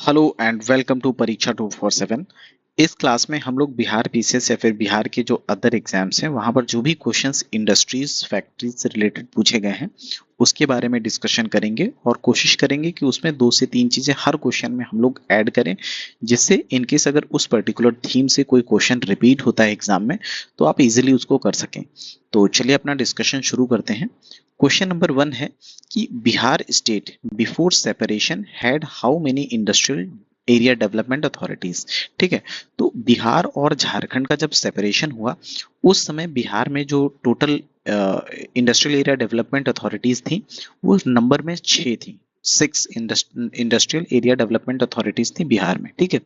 Hello and welcome to परीक्षा 247। इस class में हम लोग बिहार पीसीएस या फिर बिहार के जो अदर एग्जाम्स हैं वहां पर जो भी क्वेश्चंस इंडस्ट्रीज फैक्ट्रीज से रिलेटेड पूछे गए हैं उसके बारे में डिस्कशन करेंगे और कोशिश करेंगे कि उसमें 2 से 3 चीजें हर क्वेश्चन में हम लोग ऐड करें, जिससे इनकेस अगर उस पर्टिकुलर थीम से कोई क्वेश्चन रिपीट होता है एग्जाम में तो आप इजिली उसको कर सकें। तो चलिए अपना डिस्कशन शुरू करते हैं। क्वेश्चन नंबर 1 है कि Bihar state before separation had how many industrial area development authorities. ठीक है, तो बिहार और झारखंड का जब सेपरेशन हुआ उस समय बिहार में जो total industrial area development authorities थी वो नंबर में 6 थी। 6 इंडस्ट्रियल एरिया डेवलपमेंट अथॉरिटीज थी बिहार में। ठीक है,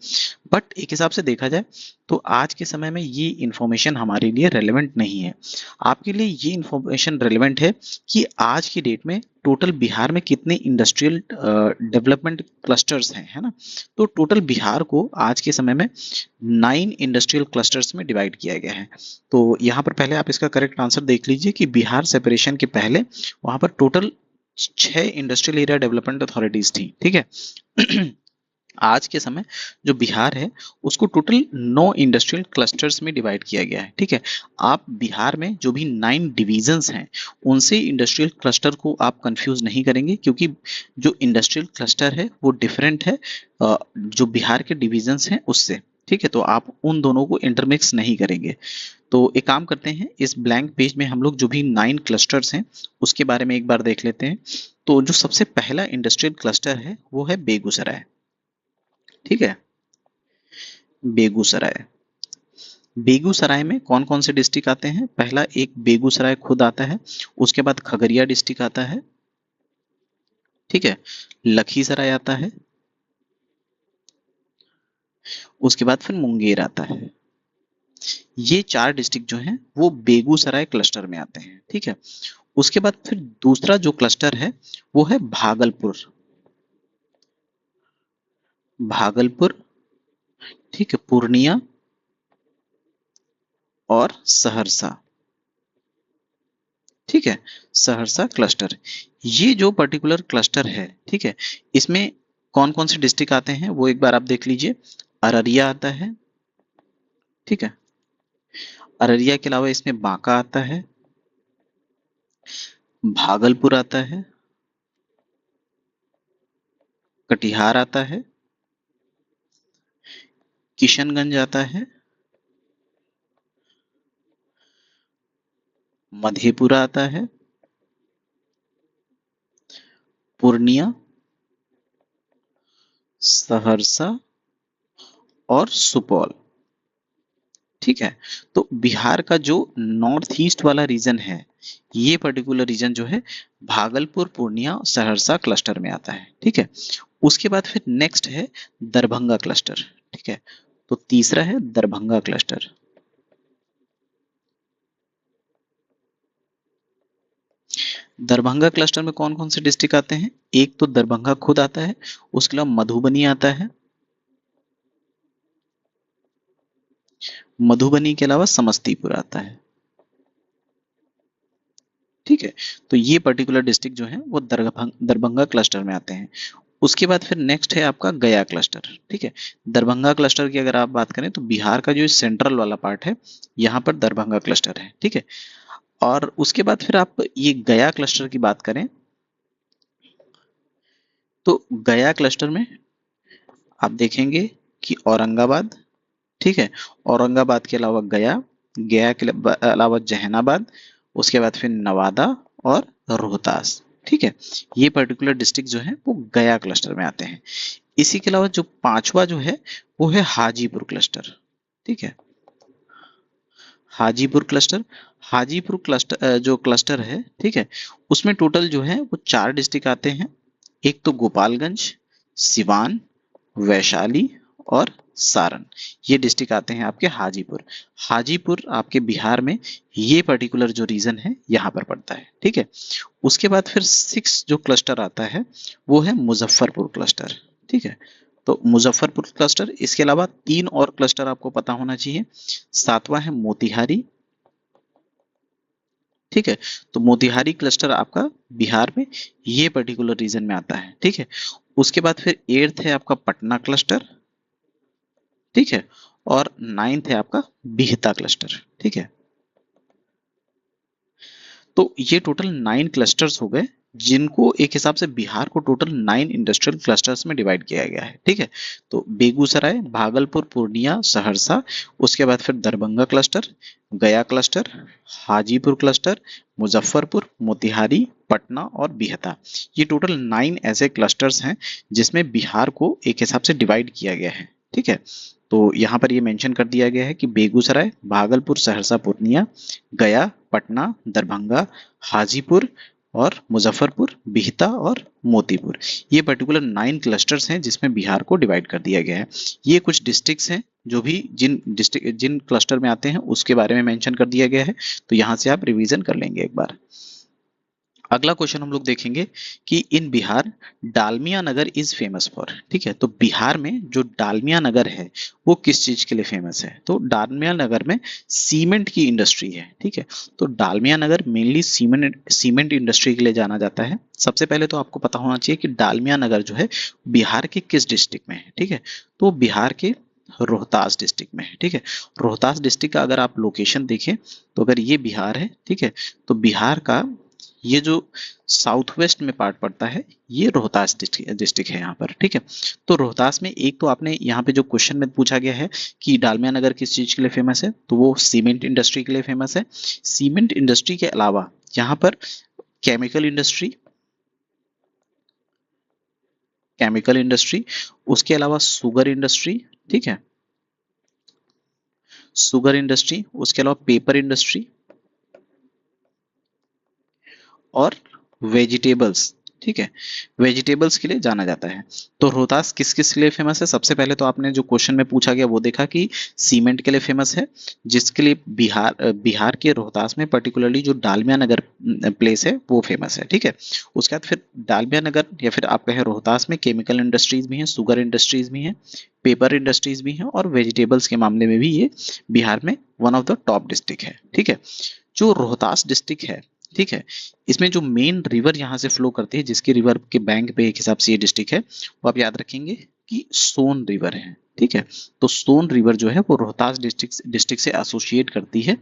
बट एक हिसाब से देखा जाए तो आज के समय में ये इंफॉर्मेशन हमारे लिए रेलेवेंट नहीं है। आपके लिए ये इंफॉर्मेशन रेलेवेंट है कि आज की डेट में टोटल बिहार में कितने इंडस्ट्रियल डेवलपमेंट क्लस्टर्स हैं, है ना। तो टोटल बिहार को आज के समय में 9 इंडस्ट्रियल क्लस्टर्स में डिवाइड किया गया है। तो यहाँ पर पहले आप इसका करेक्ट आंसर देख लीजिए कि बिहार सेपरेशन के पहले वहां पर total 6 industrial area development authorities थी। ठीक है आज के समय जो बिहार है उसको टोटल 9 इंडस्ट्रियल क्लस्टर्स में डिवाइड किया गया है। ठीक है, आप बिहार में जो भी 9 डिवीजन्स हैं उनसे इंडस्ट्रियल क्लस्टर को आप कंफ्यूज नहीं करेंगे, क्योंकि जो इंडस्ट्रियल क्लस्टर है वो डिफरेंट है जो बिहार के डिवीजन्स हैं उससे। ठीक है, तो आप उन दोनों को इंटरमिक्स नहीं करेंगे। तो एक काम करते हैं, इस ब्लैंक पेज में हम लोग जो भी 9 क्लस्टर्स हैं उसके बारे में एक बार देख लेते हैं। तो जो सबसे पहला इंडस्ट्रियल क्लस्टर है वो है बेगूसराय। ठीक है, बेगूसराय। बेगूसराय में कौन कौन से डिस्ट्रिक्ट आते हैं? पहला एक बेगूसराय खुद आता है, उसके बाद खगड़िया डिस्ट्रिक्ट आता है। ठीक है, लखीसराय आता है, उसके बाद फिर मुंगेर आता है। ये 4 डिस्ट्रिक्ट जो हैं वो बेगूसराय क्लस्टर में आते हैं। ठीक है, उसके बाद फिर दूसरा जो क्लस्टर है वो है भागलपुर। भागलपुर, ठीक है, पूर्णिया और सहरसा। ठीक है, सहरसा क्लस्टर। ये जो पर्टिकुलर क्लस्टर है, ठीक है, इसमें कौन कौन से डिस्ट्रिक्ट आते हैं वो एक बार आप देख लीजिए। अररिया आता है। ठीक है, अररिया के अलावा इसमें बांका आता है, भागलपुर आता है, कटिहार आता है, किशनगंज आता है, मधेपुरा आता है, पूर्णिया, सहरसा और सुपौल। ठीक है, तो बिहार का जो नॉर्थ ईस्ट वाला रीजन है ये पर्टिकुलर रीजन जो है भागलपुर, पूर्णिया, सहरसा क्लस्टर में आता है। ठीक है, उसके बाद फिर नेक्स्ट है दरभंगा क्लस्टर। ठीक है, तो तीसरा है दरभंगा क्लस्टर। दरभंगा क्लस्टर में कौन कौन से डिस्ट्रिक्ट आते हैं? एक तो दरभंगा खुद आता है, उसके अलावा मधुबनी आता है, मधुबनी के अलावा समस्तीपुर आता है। ठीक है, तो ये पर्टिकुलर डिस्ट्रिक्ट जो है वो दरभंगा क्लस्टर में आते हैं। उसके बाद फिर नेक्स्ट है आपका गया क्लस्टर। ठीक है, दरभंगा क्लस्टर की अगर आप बात करें तो बिहार का जो सेंट्रल वाला पार्ट है यहाँ पर दरभंगा क्लस्टर है। ठीक है, और उसके बाद फिर आप ये गया क्लस्टर की बात करें तो गया क्लस्टर में आप देखेंगे कि औरंगाबाद, ठीक है, औरंगाबाद के अलावा गया, गया के अलावा जहानाबाद, उसके बाद फिर नवादा और रोहतास। ठीक है, ये पर्टिकुलर डिस्ट्रिक्ट जो है वो गया क्लस्टर में आते हैं। इसी के अलावा जो पांचवा जो है वो है हाजीपुर क्लस्टर। ठीक है, हाजीपुर क्लस्टर। हाजीपुर क्लस्टर जो क्लस्टर है, ठीक है, उसमें टोटल जो है वो 4 डिस्ट्रिक्ट आते हैं। एक तो गोपालगंज, सिवान, वैशाली और सारण। ये डिस्ट्रिक्ट आते हैं आपके हाजीपुर। हाजीपुर आपके बिहार में ये पर्टिकुलर जो रीजन है यहाँ पर पड़ता है। ठीक है, उसके बाद फिर 6 जो क्लस्टर आता है वो है मुजफ्फरपुर क्लस्टर। ठीक है, तो मुजफ्फरपुर क्लस्टर, इसके अलावा 3 और क्लस्टर आपको पता होना चाहिए। 7वां है मोतिहारी। ठीक है। तो मोतिहारी क्लस्टर आपका बिहार में ये पर्टिकुलर रीजन में आता है, ठीक है। उसके बाद फिर 8th है आपका पटना क्लस्टर, ठीक है। और 9th है आपका बिहता क्लस्टर, ठीक है। तो ये टोटल 9 क्लस्टर्स हो गए, जिनको एक हिसाब से बिहार को टोटल 9 इंडस्ट्रियल क्लस्टर्स में डिवाइड किया गया है, ठीक है। तो बेगूसराय, भागलपुर, पूर्णिया, सहरसा, उसके बाद फिर दरभंगा क्लस्टर, गया क्लस्टर, हाजीपुर क्लस्टर, मुजफ्फरपुर, मोतिहारी, पटना और बिहता, ये टोटल 9 ऐसे क्लस्टर्स हैं जिसमें बिहार को एक हिसाब से डिवाइड किया गया है, ठीक है। तो यहाँ पर ये मेंशन कर दिया गया है कि बेगूसराय, भागलपुर, सहरसा, पूर्णिया, गया, पटना, दरभंगा, हाजीपुर और मुजफ्फरपुर, बिहता और मोतीपुर, ये पर्टिकुलर 9 क्लस्टर्स हैं जिसमें बिहार को डिवाइड कर दिया गया है। ये कुछ डिस्ट्रिक्ट्स हैं जो भी जिन क्लस्टर में आते हैं उसके बारे में मेंशन कर दिया गया है, तो यहाँ से आप रिवीजन कर लेंगे एक बार। अगला क्वेश्चन हम लोग देखेंगे कि इन बिहार डालमिया नगर इज फेमस फॉर, ठीक है। तो बिहार में जो डालमिया नगर है वो किस चीज के लिए फेमस है? तो डालमिया नगर में सीमेंट की इंडस्ट्री है, ठीक है। तो डालमिया नगर मेनली सीमेंट इंडस्ट्री के लिए जाना जाता है। सबसे पहले तो आपको पता होना चाहिए कि डालमिया नगर जो है बिहार के किस डिस्ट्रिक्ट में है, ठीक है। तो बिहार के रोहतास डिस्ट्रिक्ट में है, ठीक है। रोहतास डिस्ट्रिक्ट का अगर आप लोकेशन देखें तो अगर ये बिहार है, ठीक है, तो बिहार का ये जो साउथ वेस्ट में पार्ट पड़ता है ये रोहतास डिस्ट्रिक्ट है यहाँ पर, ठीक है। तो रोहतास में एक तो आपने यहाँ पे जो क्वेश्चन में पूछा गया है कि डालमिया नगर किस चीज के लिए फेमस है, तो वो सीमेंट इंडस्ट्री के लिए फेमस है। सीमेंट इंडस्ट्री के अलावा यहाँ पर केमिकल इंडस्ट्री, उसके अलावा शुगर इंडस्ट्री, ठीक है, शुगर इंडस्ट्री, उसके अलावा पेपर इंडस्ट्री और वेजिटेबल्स, ठीक है, वेजिटेबल्स के लिए जाना जाता है। तो रोहतास किस किस के लिए फेमस है? सबसे पहले तो आपने जो क्वेश्चन में पूछा गया वो देखा कि सीमेंट के लिए फेमस है, जिसके लिए बिहार के रोहतास में पर्टिकुलरली जो डालमिया नगर प्लेस है वो फेमस है, ठीक है। उसके बाद फिर डालमिया नगर या फिर आप कहें रोहतास में केमिकल इंडस्ट्रीज भी हैं, शुगर इंडस्ट्रीज भी हैं, पेपर इंडस्ट्रीज भी हैं और वेजिटेबल्स के मामले में भी ये बिहार में one of the top district है, ठीक है। जो रोहतास डिस्ट्रिक्ट है, ठीक है, इसमें जो मेन रिवर यहाँ से फ्लो करती है, जिसके रिवर के बैंक पे एक हिसाब से ये डिस्ट्रिक्ट है, वो आप याद रखेंगे कि सोन रिवर है, ठीक है। तो सोन रिवर जो है वो रोहतास डिस्ट्रिक्ट से एसोसिएट करती है।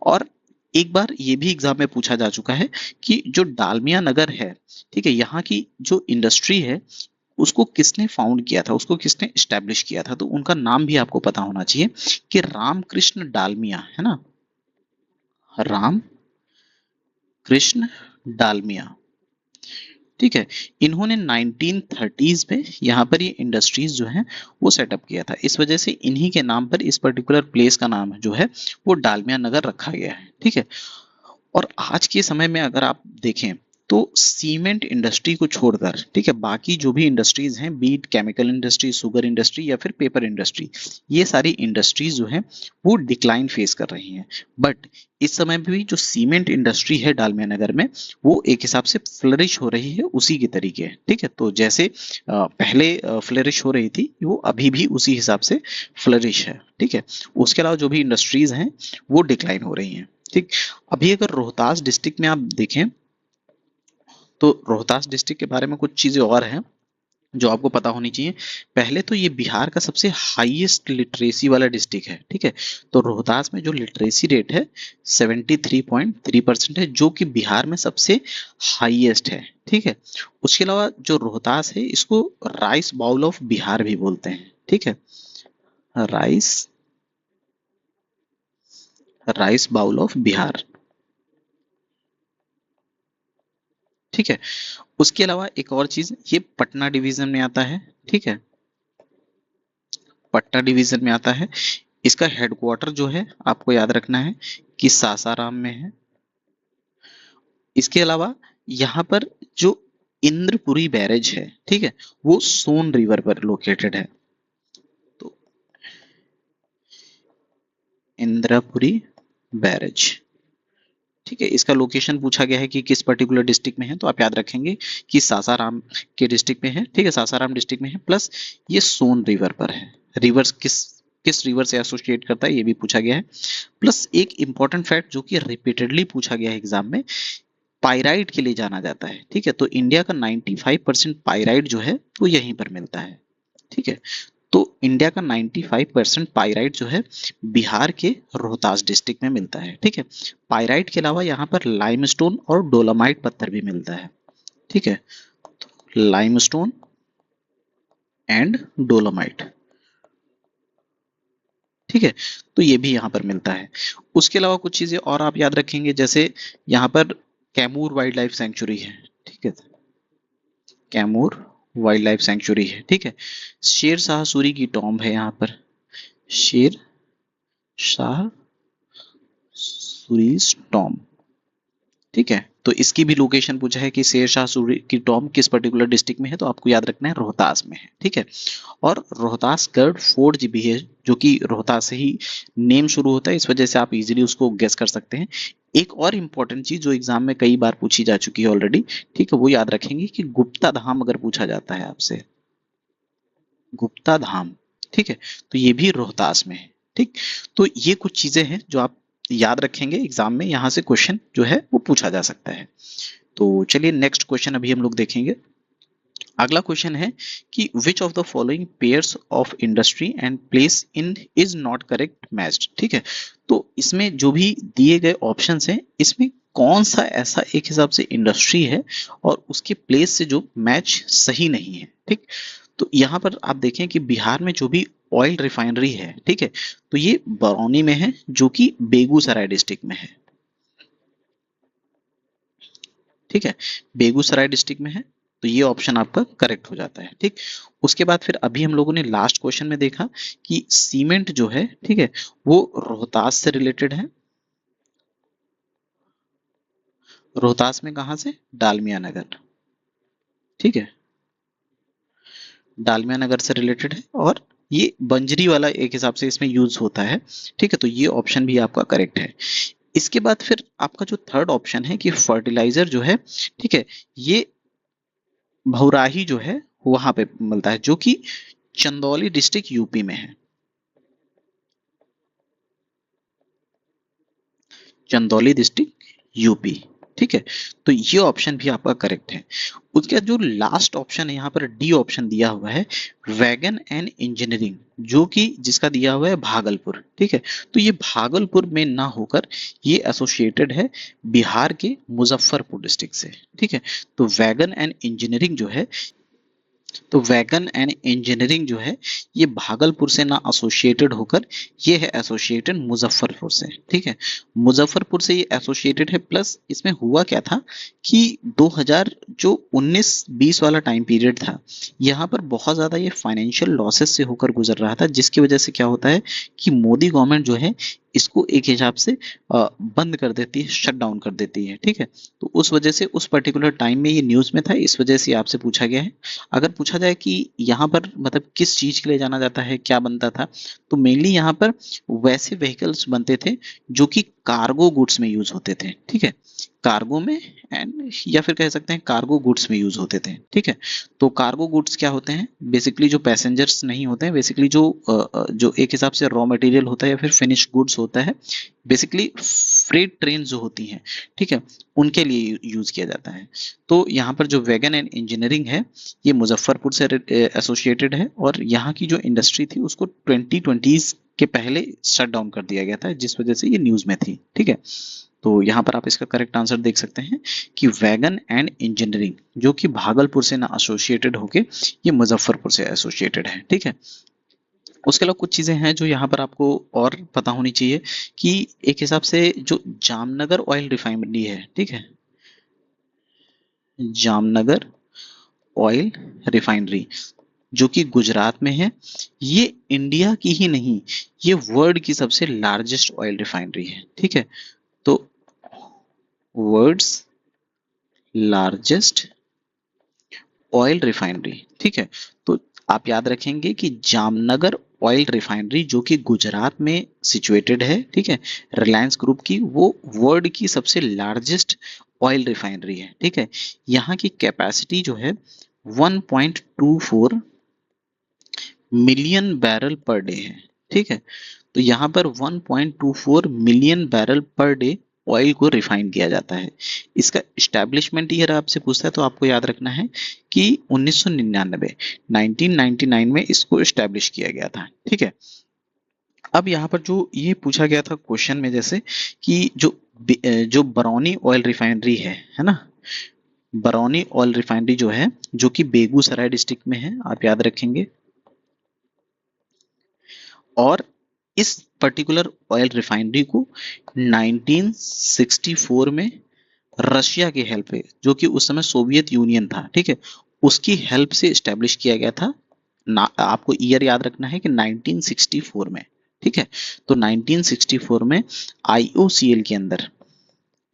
और एक बार ये भी एग्जाम में पूछा जा चुका है कि जो डालमिया नगर है, ठीक है, यहाँ की जो इंडस्ट्री है उसको किसने फाउंड किया था, उसको किसने स्टैब्लिश किया था, तो उनका नाम भी आपको पता होना चाहिए कि रामकृष्ण डालमिया, है ना, राम कृष्ण डालमिया, ठीक है। इन्होंने 1930s में यहाँ पर ये इंडस्ट्रीज जो है वो सेटअप किया था, इस वजह से इन्हीं के नाम पर इस पर्टिकुलर प्लेस का नाम जो है वो डालमिया नगर रखा गया है, ठीक है। और आज के समय में अगर आप देखें तो सीमेंट इंडस्ट्री को छोड़कर, ठीक है, बाकी जो भी इंडस्ट्रीज हैं, beet chemical industry, sugar industry या फिर पेपर इंडस्ट्री, ये सारी इंडस्ट्रीज जो हैं वो डिक्लाइन फेस कर रही हैं। बट इस समय भी जो सीमेंट इंडस्ट्री है डालमिया नगर में वो एक हिसाब से फ्लरिश हो रही है उसी के तरीके, ठीक है। तो जैसे पहले फ्लरिश हो रही थी वो अभी भी उसी हिसाब से फ्लरिश है, ठीक है। उसके अलावा जो भी इंडस्ट्रीज हैं वो डिक्लाइन हो रही हैं, ठीक। अभी अगर रोहतास डिस्ट्रिक्ट में आप देखें तो रोहतास डिस्ट्रिक्ट के बारे में कुछ चीजें और हैं जो आपको पता होनी चाहिए। पहले तो ये बिहार का सबसे हाईएस्ट लिटरेसी वाला डिस्ट्रिक्ट है, ठीक है। तो रोहतास में जो लिटरेसी रेट है 73.3% है, जो कि बिहार में सबसे हाईएस्ट है, ठीक है। उसके अलावा जो रोहतास है इसको राइस बाउल ऑफ बिहार भी बोलते हैं, ठीक है, राइस बाउल ऑफ बिहार, ठीक है। उसके अलावा एक और चीज, ये पटना डिवीजन में आता है, ठीक है, पटना डिवीजन में आता है। इसका हेडक्वार्टर जो है आपको याद रखना है कि सासाराम में है। इसके अलावा यहाँ पर जो इंद्रपुरी बैरेज है, ठीक है, वो सोन रिवर पर लोकेटेड है। तो इंद्रपुरी बैरेज, ठीक है, इसका लोकेशन पूछा गया है कि किस पर्टिकुलर डिस्ट्रिक्ट में है, तो आप याद रखेंगे कि सासाराम के डिस्ट्रिक्ट में है, ठीक है, सासाराम डिस्ट्रिक्ट में है, प्लस ये सोन रिवर पर है। रिवर्स किस किस रिवर से एसोसिएट करता है ये भी पूछा गया है। प्लस एक इंपॉर्टेंट फैक्ट जो कि रिपीटेडली पूछा गया है एग्जाम में, पाइराइट के लिए जाना जाता है। ठीक है, तो इंडिया का 95% पाइराइट जो है वो यहीं पर मिलता है। ठीक है, तो इंडिया का 95% पाइराइट जो है बिहार के रोहतास डिस्ट्रिक्ट में मिलता है। ठीक है, पाइराइट के अलावा यहाँ पर लाइमस्टोन और डोलोमाइट पत्थर भी मिलता है। ठीक है, लाइमस्टोन एंड डोलोमाइट। ठीक है, तो ये भी यहाँ पर मिलता है। उसके अलावा कुछ चीजें और आप याद रखेंगे, जैसे यहाँ पर कैमूर वाइल्ड लाइफ सेंचुरी है। ठीक है, कैमूर वाइल्ड लाइफ सेंचुरी है। ठीक है, शेर शाह सूरी की टॉम्ब है यहाँ पर, शेर शाह सूरीज टॉम्ब। ठीक है, तो इसकी भी लोकेशन पूछा है कि शेर शाह सूरी की टॉम्ब किस पर्टिकुलर डिस्ट्रिक्ट में है, तो आपको याद रखना है रोहतास में है। ठीक है, और रोहतास गर्ड फोर्ट भी है जो कि रोहतास से ही नेम शुरू होता है, इस वजह से आप इजीली उसको गेस कर सकते हैं। एक और इंपॉर्टेंट चीज जो एग्जाम में कई बार पूछी जा चुकी है ऑलरेडी, ठीक है, वो याद रखेंगे कि गुप्ता धाम अगर पूछा जाता है आपसे, गुप्ता धाम, ठीक है, तो ये भी रोहतास में है। ठीक, तो ये कुछ चीजें हैं जो आप याद रखेंगे, एग्जाम में यहाँ से क्वेश्चन जो है वो पूछा जा सकता है। तो चलिए नेक्स्ट क्वेश्चन अभी हम लोग देखेंगे। अगला क्वेश्चन है कि which of the following pairs of industry and place in is not correct matched. ठीक है, तो इसमें जो भी दिए गए ऑप्शंस हैं, इसमें कौन सा ऐसा एक हिसाब से इंडस्ट्री है और उसके प्लेस से जो मैच सही नहीं है। ठीक, तो यहाँ पर आप देखें कि बिहार में जो भी ऑयल रिफाइनरी है, ठीक है, तो ये बरौनी में है जो कि बेगूसराय डिस्ट्रिक्ट में है। ठीक है, बेगूसराय डिस्ट्रिक्ट में है, तो ये ऑप्शन आपका करेक्ट हो जाता है। ठीक, उसके बाद फिर अभी हम लोगों ने लास्ट क्वेश्चन में देखा कि सीमेंट जो है, ठीक है, वो रोहतास से रिलेटेड है। रोहतास में कहां से? डालमिया नगर। ठीक है, डालमिया नगर से रिलेटेड है और ये बंजरी वाला एक हिसाब से इसमें यूज होता है। ठीक है, तो ये ऑप्शन भी आपका करेक्ट है। इसके बाद फिर आपका जो थर्ड ऑप्शन है कि फर्टिलाइजर जो है, ठीक है, ये भौराही जो है वहां पे मिलता है जो कि चंदौली डिस्ट्रिक्ट यूपी में है। Chandauli district UP. ठीक है, तो ये ऑप्शन भी आपका करेक्ट है। उसके बाद जो लास्ट ऑप्शन है यहाँ पर डी ऑप्शन दिया हुआ है, वैगन एंड इंजीनियरिंग, जो कि जिसका दिया हुआ है भागलपुर। ठीक है, तो ये भागलपुर में ना होकर ये एसोसिएटेड है बिहार के मुजफ्फरपुर डिस्ट्रिक्ट से। ठीक है, तो वैगन एंड इंजीनियरिंग जो है, तो वैगन एंड इंजीनियरिंग जो है ये भागलपुर से ना एसोसिएटेड होकर ये है एसोसिएटेड मुजफ्फरपुर से। ठीक है, मुजफ्फरपुर से ये एसोसिएटेड है। प्लस इसमें हुआ क्या था कि 2000 जो 19-20 वाला टाइम पीरियड था, यहाँ पर बहुत ज़्यादा ये फाइनेंशियल लॉसेस से होकर गुजर रहा था, जिसकी वजह से क्या होता है कि मोदी गवर्नमेंट जो है इसको एक हिसाब से बंद कर देती है, शट डाउन कर देती है। ठीक है, तो उस वजह से उस पर्टिकुलर टाइम में ये न्यूज़ में था, इस वजह से आपसे पूछा गया है। अगर पूछा जाए कि यहाँ पर मतलब किस चीज के लिए जाना जाता है, क्या बनता था, तो मेनली यहाँ पर वैसे व्हीकल्स बनते थे जो कि कार्गो गुड्स में यूज होते थे। ठीक है, कार्गो में एंड या फिर कह सकते हैं कार्गो गुड्स में यूज होते थे। ठीक है, तो कार्गो गुड्स क्या होते हैं, बेसिकली जो पैसेंजर्स नहीं होते हैं, बेसिकली जो एक हिसाब से रॉ मटेरियल होता है या फिर फिनिश गुड्स होता है, बेसिकली फ्रेट ट्रेन जो होती हैं, ठीक है, उनके लिए यूज किया जाता है। तो यहाँ पर जो वैगन एंड इंजीनियरिंग है ये मुजफ्फरपुर से एसोसिएटेड है और यहाँ की जो इंडस्ट्री थी उसको 2020 के पहले शट डाउन कर दिया गया था, जिस वजह से ये न्यूज में थी। ठीक है, तो यहाँ पर आप इसका करेक्ट आंसर देख सकते हैं कि वैगन एंड इंजीनियरिंग जो कि भागलपुर से ना एसोसिएटेड होके ये मुजफ्फरपुर से एसोसिएटेड है। ठीक है, उसके अलावा कुछ चीजें हैं जो यहाँ पर आपको और पता होनी चाहिए कि एक हिसाब से जो जामनगर ऑयल रिफाइनरी है, ठीक है, जामनगर ऑयल रिफाइनरी जो कि गुजरात में है, ये इंडिया की ही नहीं, ये वर्ल्ड की सबसे लार्जेस्ट ऑयल रिफाइनरी है। ठीक है, तो वर्ल्ड्स लार्जेस्ट ऑयल रिफाइनरी। ठीक है, तो आप याद रखेंगे कि जामनगर ऑयल रिफाइनरी जो कि गुजरात में सिचुएटेड है, ठीक है, रिलायंस ग्रुप की, वो वर्ल्ड की सबसे लार्जेस्ट ऑयल रिफाइनरी है। ठीक है, यहाँ की कैपेसिटी जो है 1.24 मिलियन बैरल पर डे है। ठीक है। तो यहाँ पर 1.24 million barrel per day oil को रिफाइन किया जाता है। इसका एस्टैब्लिशमेंट ईयर आपसे पूछता है तो आपको याद रखना है कि 1999 में इसको एस्टैब्लिश किया गया था। ठीक है। अब यहाँ पर जो ये पूछा गया था क्वेश्चन में, जैसे कि जो बरौनी ऑयल रिफाइनरी है ना, बरौनी ऑयल रिफाइनरी जो है, जो कि बेगूसराय डिस्ट्रिक्ट में है, आप याद रखेंगे। और इस पर्टिकुलर ऑयल रिफाइनरी को 1964 में रशिया की हेल्प पे, जो कि उस समय सोवियत यूनियन था, ठीक है, उसकी हेल्प से एस्टेब्लिश किया गया था ना। आपको ईयर याद रखना है कि 1964 में। ठीक है। तो 1964 में आईओसीएल के अंदर,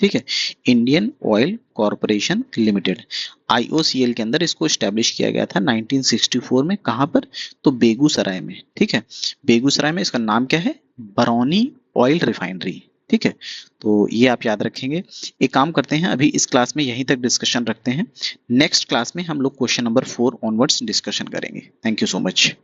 ठीक है, Indian oil corporation limited, IOCL के अंदर इसको एस्टेब्लिश किया गया था 1964 में। कहां पर? तो बेगूसराय में। ठीक है। बेगूसराय में इसका नाम क्या है? Barauni oil refinery. ठीक है। तो ये आप याद रखेंगे। एक काम करते हैं, अभी इस क्लास में यहीं तक डिस्कशन रखते हैं। नेक्स्ट क्लास में हम लोग क्वेश्चन नंबर 4 ऑनवर्ड्स डिस्कशन करेंगे। Thank you so much.